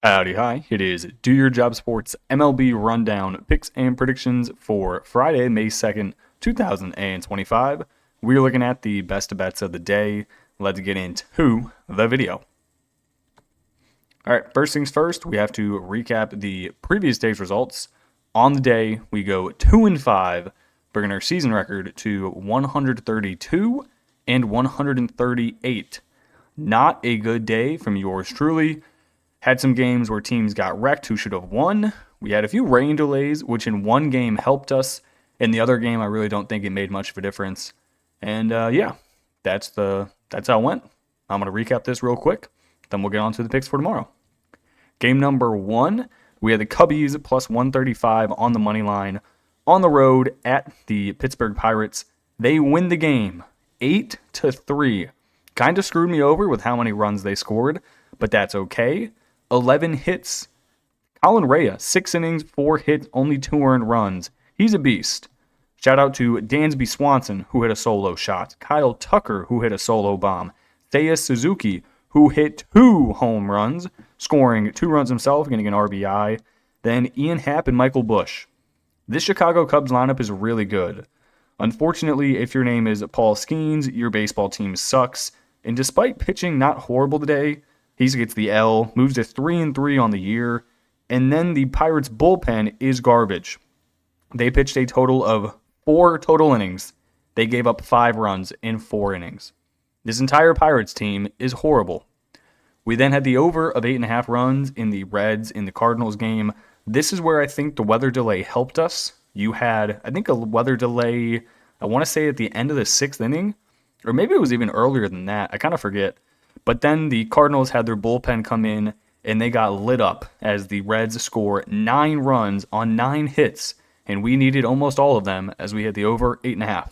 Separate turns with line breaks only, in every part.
Howdy, hi. It is Do Your Job Sports MLB Rundown picks and predictions for Friday, May 2nd, 2025. We're looking at the best bets of the day. Let's get into the video. All right, first things first, we have to recap the previous day's results. On the day, we go 2-5, bringing our season record to 132 and 138. Not a good day from yours truly. Had some games where teams got wrecked who should have won. We had a few rain delays, which in one game helped us. In the other game, I really don't think it made much of a difference. And yeah, that's how it went. I'm going to recap this real quick. Then we'll get on to the picks for tomorrow. Game number 1, we had the Cubbies plus 135 on the money line on the road at the Pittsburgh Pirates. They win the game 8-3. Kind of screwed me over with how many runs they scored, but that's okay. 11 hits. Colin Rea, 6 innings, 4 hits, only 2 earned runs. He's a beast. Shout out to Dansby Swanson, who hit a solo shot. Kyle Tucker, who hit a solo bomb. Seiya Suzuki, who hit 2 home runs, scoring 2 runs himself, getting an RBI. Then Ian Happ and Michael Busch. This Chicago Cubs lineup is really good. Unfortunately, if your name is Paul Skeens, your baseball team sucks. And despite pitching not horrible today, he gets the L, moves to 3-3 on the year, and then the Pirates' bullpen is garbage. They pitched a total of 4 total innings. They gave up 5 runs in 4 innings. This entire Pirates team is horrible. We then had the over of 8.5 runs in the Reds in the Cardinals game. This is where I think the weather delay helped us. You had, I think, a weather delay, I want to say at the end of the 6th inning, or maybe it was even earlier than that. I kind of forget. But then the Cardinals had their bullpen come in, and they got lit up as the Reds score 9 runs on 9 hits, and we needed almost all of them as we had the over 8.5.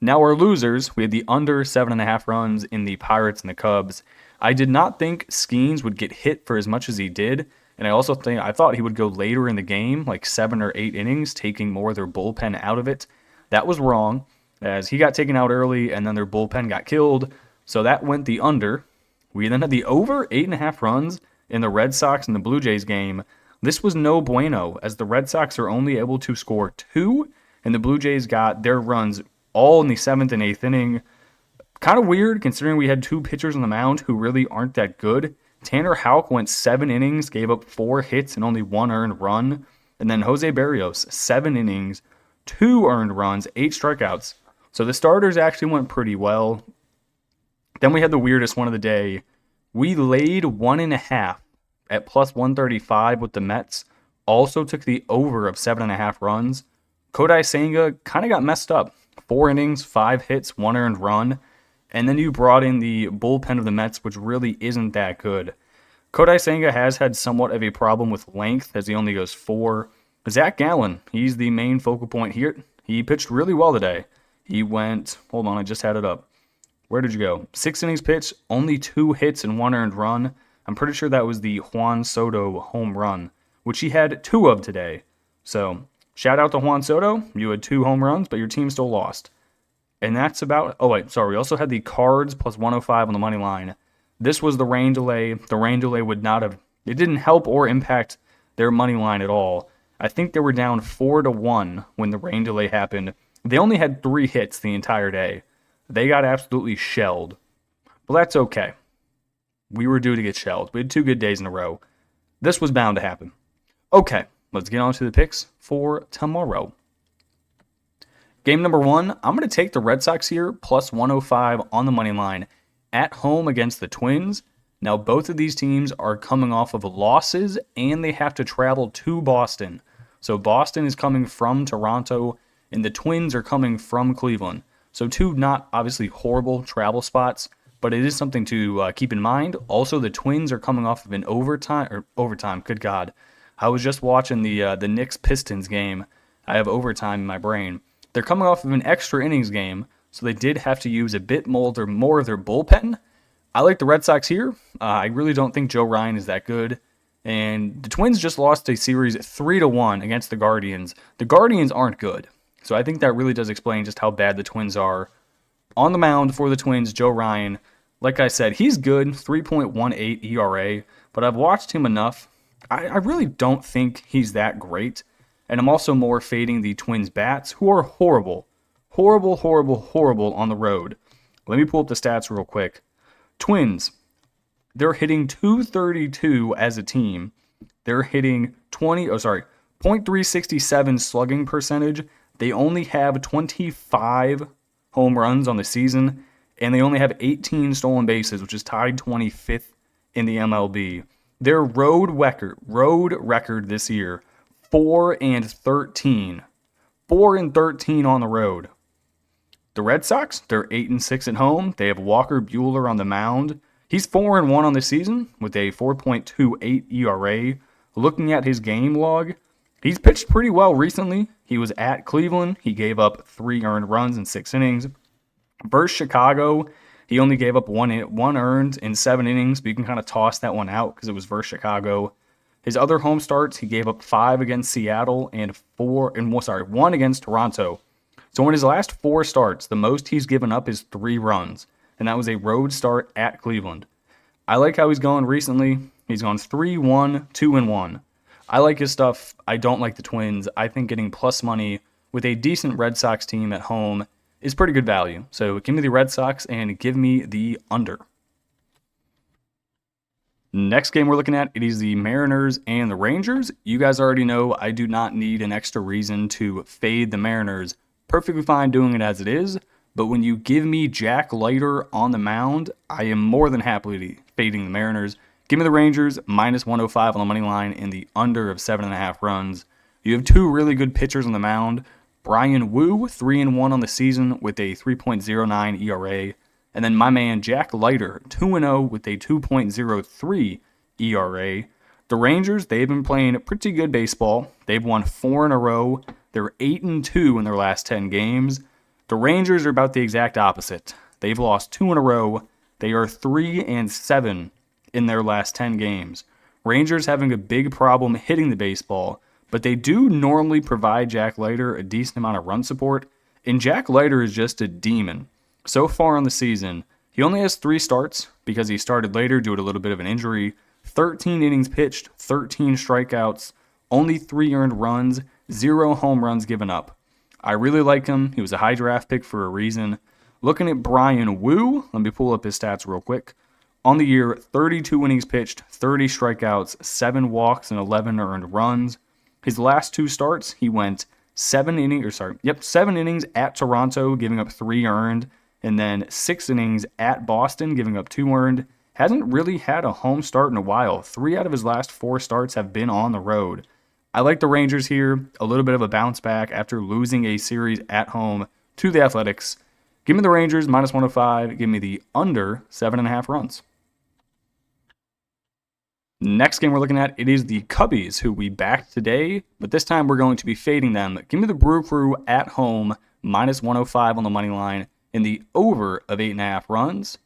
Now our losers, we had the under 7.5 runs in the Pirates and the Cubs. I did not think Skeens would get hit for as much as he did, and I thought he would go later in the game, like 7 or 8 innings, taking more of their bullpen out of it. That was wrong, as he got taken out early, and then their bullpen got killed, so that went the under. We then had the over 8.5 runs in the Red Sox and the Blue Jays game. This was no bueno, as the Red Sox are only able to score 2, and the Blue Jays got their runs all in the 7th and 8th inning. Kind of weird, considering we had 2 pitchers on the mound who really aren't that good. Tanner Houck went 7 innings, gave up 4 hits and only 1 earned run. And then Jose Barrios, 7 innings, 2 earned runs, 8 strikeouts. So the starters actually went pretty well. Then we had the weirdest one of the day. We laid 1.5 at plus 135 with the Mets. Also took the over of 7.5 runs. Kodai Senga kind of got messed up. 4 innings, 5 hits, 1 earned run. And then you brought in the bullpen of the Mets, which really isn't that good. Kodai Senga has had somewhat of a problem with length, as he only goes 4. Zach Gallen, he's the main focal point here. He pitched really well today. He went, hold on, I just had it up. Where did you go? 6 innings pitched, only 2 hits and 1 earned run. I'm pretty sure that was the Juan Soto home run, which he had 2 of today. So, shout out to Juan Soto. You had 2 home runs, but your team still lost. And that's about, we also had the Cards plus 105 on the money line. This was the rain delay. The rain delay it didn't help or impact their money line at all. I think they were down 4-1 when the rain delay happened. They only had 3 hits the entire day. They got absolutely shelled. But that's okay. We were due to get shelled. We had 2 good days in a row. This was bound to happen. Okay, let's get on to the picks for tomorrow. Game number 1, I'm going to take the Red Sox here, plus 105 on the money line, at home against the Twins. Now, both of these teams are coming off of losses, and they have to travel to Boston. So Boston is coming from Toronto, and the Twins are coming from Cleveland. So 2 not obviously horrible travel spots, but it is something to keep in mind. Also, the Twins are coming off of an overtime, good God. I was just watching the Knicks-Pistons game. I have overtime in my brain. They're coming off of an extra innings game, so they did have to use a bit more of their bullpen. I like the Red Sox here. I really don't think Joe Ryan is that good. And the Twins just lost a series 3-1 against the Guardians. The Guardians aren't good. So I think that really does explain just how bad the Twins are. On the mound for the Twins, Joe Ryan, Like I said, he's good, 3.18 ERA, but I've watched him enough. I really don't think he's that great. And I'm also more fading the Twins bats, who are horrible. Horrible, horrible, horrible on the road. Let me pull up the stats real quick. Twins, they're hitting 232 as a team. They're hitting .367 slugging percentage. They only have 25 home runs on the season, and they only have 18 stolen bases, which is tied 25th in the MLB. Their road record this year, 4-13. 4-13 on the road. The Red Sox, they're 8-6 at home. They have Walker Buehler on the mound. He's 4-1 on the season with a 4.28 ERA. Looking at his game log, he's pitched pretty well recently. He was at Cleveland. He gave up 3 earned runs in 6 innings. Versus Chicago, he only gave up one earned in 7 innings, but you can kind of toss that one out because it was versus Chicago. His other home starts, he gave up 5 against Seattle and 1 against Toronto. So in his last 4 starts, the most he's given up is 3 runs, and that was a road start at Cleveland. I like how he's going recently. He's gone 3-1, 2-1. I like his stuff. I don't like the Twins. I think getting plus money with a decent Red Sox team at home is pretty good value. So give me the Red Sox and give me the under. Next game we're looking at, it is the Mariners and the Rangers. You guys already know I do not need an extra reason to fade the Mariners. Perfectly fine doing it as it is. But when you give me Jack Leiter on the mound, I am more than happily fading the Mariners. Give me the Rangers, minus 105 on the money line in the under of 7.5 runs. You have 2 really good pitchers on the mound. Brian Wu, 3-1 on the season with a 3.09 ERA. And then my man Jack Leiter, 2-0 with a 2.03 ERA. The Rangers, they've been playing pretty good baseball. They've won 4 in a row. They're 8-2 in their last 10 games. The Rangers are about the exact opposite. They've lost 2 in a row. They are 3-7 in their last 10 games. Rangers having a big problem hitting the baseball, but they do normally provide Jack Leiter a decent amount of run support, and Jack Leiter is just a demon. So far on the season, he only has 3 starts because he started later due to a little bit of an injury, 13 innings pitched, 13 strikeouts, only 3 earned runs, 0 home runs given up. I really like him. He was a high draft pick for a reason. Looking at Brian Wu, let me pull up his stats real quick. On the year, 32 innings pitched, 30 strikeouts, 7 walks, and 11 earned runs. His last 2 starts, he went 7 innings at Toronto, giving up 3 earned, and then 6 innings at Boston, giving up 2 earned. Hasn't really had a home start in a while. 3 out of his last 4 starts have been on the road. I like the Rangers here, a little bit of a bounce back after losing a series at home to the Athletics. Give me the Rangers, minus 105. Give me the under 7.5 runs. Next game we're looking at, it is the Cubbies, who we backed today, but this time we're going to be fading them. Give me the Brew Crew at home, minus 105 on the money line, in the over of 8.5 runs.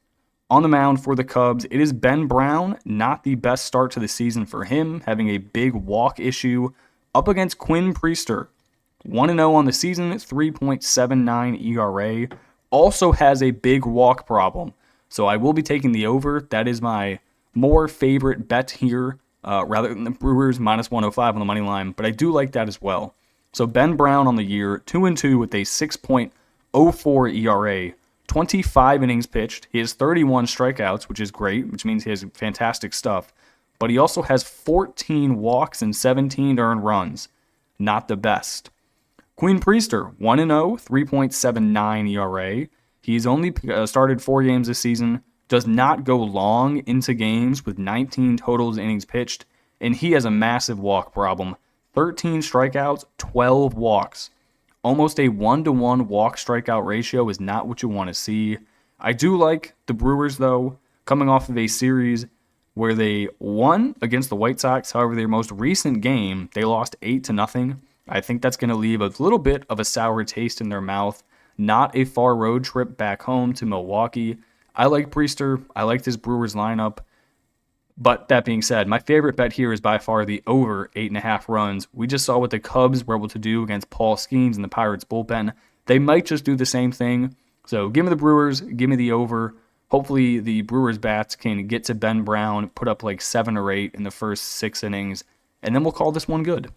On the mound for the Cubs, it is Ben Brown, not the best start to the season for him, having a big walk issue, up against Quinn Priester. 1-0 on the season, 3.79 ERA, also has a big walk problem. So I will be taking the over. That is my more favorite bet here, rather than the Brewers, minus 105 on the money line, but I do like that as well. So Ben Brown on the year, 2-2 with a 6.04 ERA, 25 innings pitched. He has 31 strikeouts, which is great, which means he has fantastic stuff. But he also has 14 walks and 17 earned runs. Not the best. Quinn Priester, 1-0, 3.79 ERA. He's only started 4 games this season, does not go long into games with 19 total innings pitched, and he has a massive walk problem. 13 strikeouts, 12 walks. Almost a 1-to-1 walk-strikeout ratio is not what you want to see. I do like the Brewers, though, coming off of a series where they won against the White Sox. However, their most recent game, they lost 8-0. I think that's going to leave a little bit of a sour taste in their mouth. Not a far road trip back home to Milwaukee. I like Priester. I like this Brewers lineup. But that being said, my favorite bet here is by far the over 8.5 runs. We just saw what the Cubs were able to do against Paul Skeens and the Pirates bullpen. They might just do the same thing. So give me the Brewers, give me the over. Hopefully the Brewers bats can get to Ben Brown, put up like 7 or 8 in the first 6 innings, and then we'll call this one good.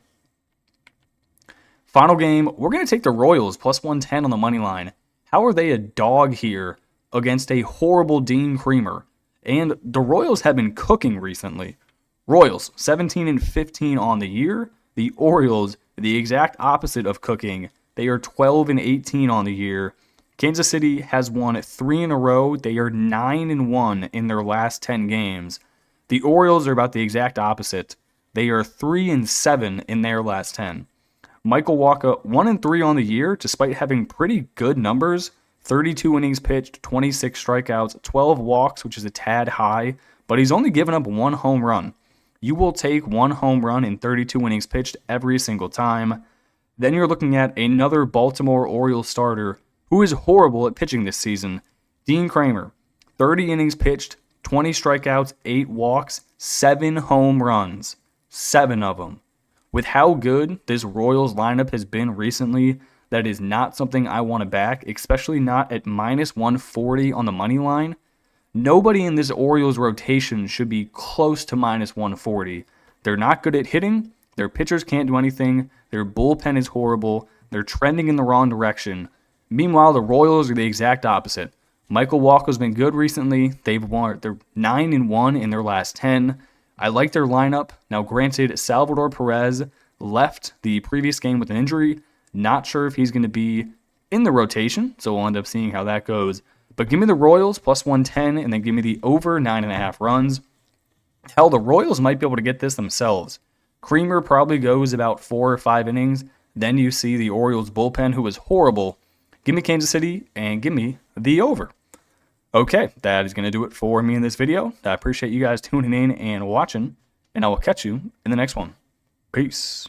Final game, we're going to take the Royals plus 110 on the money line. How are they a dog here against a horrible Dean Kremer? And the Royals have been cooking recently. Royals, 17-15 on the year. The Orioles, the exact opposite of cooking. They are 12-18 on the year. Kansas City has won 3 in a row. They are 9-1 in their last 10 games. The Orioles are about the exact opposite. They are 3-7 in their last 10. Michael Wacha, 1-3 on the year, despite having pretty good numbers. 32 innings pitched, 26 strikeouts, 12 walks, which is a tad high, but he's only given up 1 home run. You will take 1 home run in 32 innings pitched every single time. Then you're looking at another Baltimore Orioles starter who is horrible at pitching this season, Dean Kremer. 30 innings pitched, 20 strikeouts, 8 walks, 7 home runs. 7 of them. With how good this Royals lineup has been recently, that is not something I want to back, especially not at minus 140 on the money line. Nobody in this Orioles rotation should be close to minus 140. They're not good at hitting. Their pitchers can't do anything. Their bullpen is horrible. They're trending in the wrong direction. Meanwhile, the Royals are the exact opposite. Michael Wacha's been good recently. They're 9-1 in their last 10. I like their lineup. Now, granted, Salvador Perez left the previous game with an injury. Not sure if he's going to be in the rotation, so we'll end up seeing how that goes. But give me the Royals plus 110, and then give me the over 9.5 runs. Hell, the Royals might be able to get this themselves. Kremer probably goes about 4 or 5 innings. Then you see the Orioles bullpen, who is horrible. Give me Kansas City, and give me the over. Okay, that is going to do it for me in this video. I appreciate you guys tuning in and watching, and I will catch you in the next one. Peace.